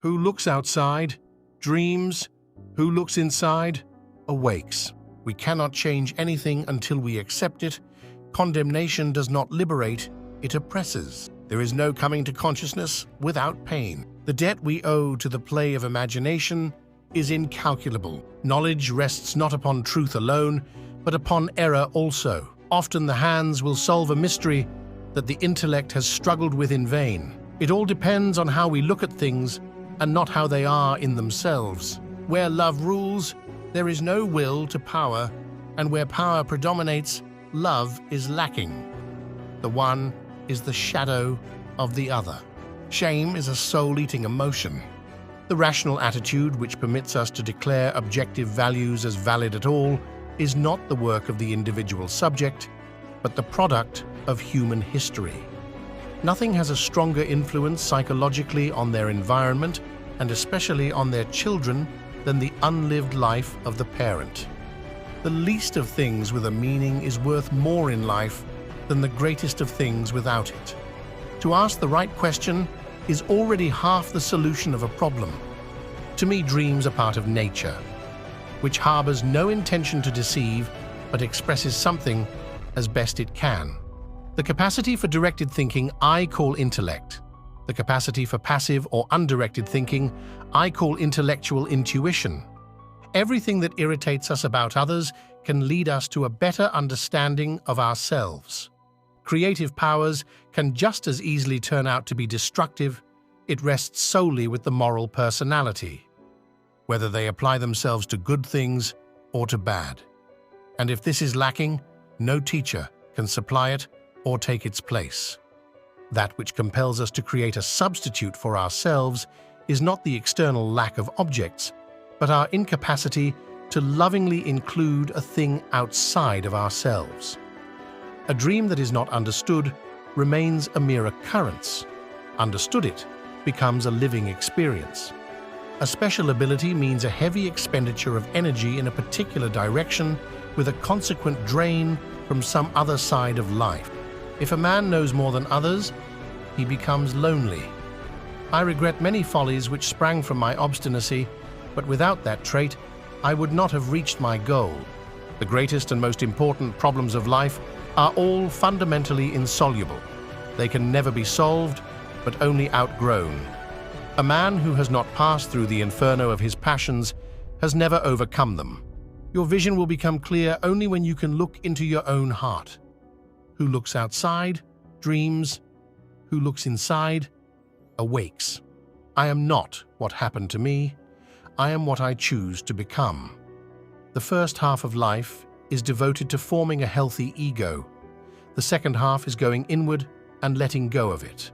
Who looks outside, dreams. Who looks inside, awakes. We cannot change anything until we accept it. Condemnation does not liberate, it oppresses. There is no coming to consciousness without pain. The debt we owe to the play of imagination is incalculable. Knowledge rests not upon truth alone, but upon error also. Often the hands will solve a mystery that the intellect has struggled with in vain. It all depends on how we look at things and not how they are in themselves. Where love rules, there is no will to power, and where power predominates, love is lacking. The one is the shadow of the other. Shame is a soul-eating emotion. The rational attitude which permits us to declare objective values as valid at all is not the work of the individual subject, but the product of human history. Nothing has a stronger influence psychologically on their environment, and especially on their children, than the unlived life of the parent. The least of things with a meaning is worth more in life than the greatest of things without it. To ask the right question is already half the solution of a problem. To me, dreams are part of nature, which harbors no intention to deceive, but expresses something as best it can. The capacity for directed thinking I call intellect. The capacity for passive or undirected thinking I call intellectual intuition. Everything that irritates us about others can lead us to a better understanding of ourselves. Creative powers can just as easily turn out to be destructive. It rests solely with the moral personality, whether they apply themselves to good things or to bad. And if this is lacking, no teacher can supply it or take its place. That which compels us to create a substitute for ourselves is not the external lack of objects, but our incapacity to lovingly include a thing outside of ourselves. A dream that is not understood remains a mere occurrence. Understood, it becomes a living experience. A special ability means a heavy expenditure of energy in a particular direction with a consequent drain from some other side of life. If a man knows more than others, he becomes lonely. I regret many follies which sprang from my obstinacy, but without that trait, I would not have reached my goal. The greatest and most important problems of life are all fundamentally insoluble. They can never be solved, but only outgrown. A man who has not passed through the inferno of his passions has never overcome them. Your vision will become clear only when you can look into your own heart. Who looks outside, dreams. Who looks inside, awakes. I am not what happened to me. I am what I choose to become. The first half of life is devoted to forming a healthy ego. The second half is going inward and letting go of it.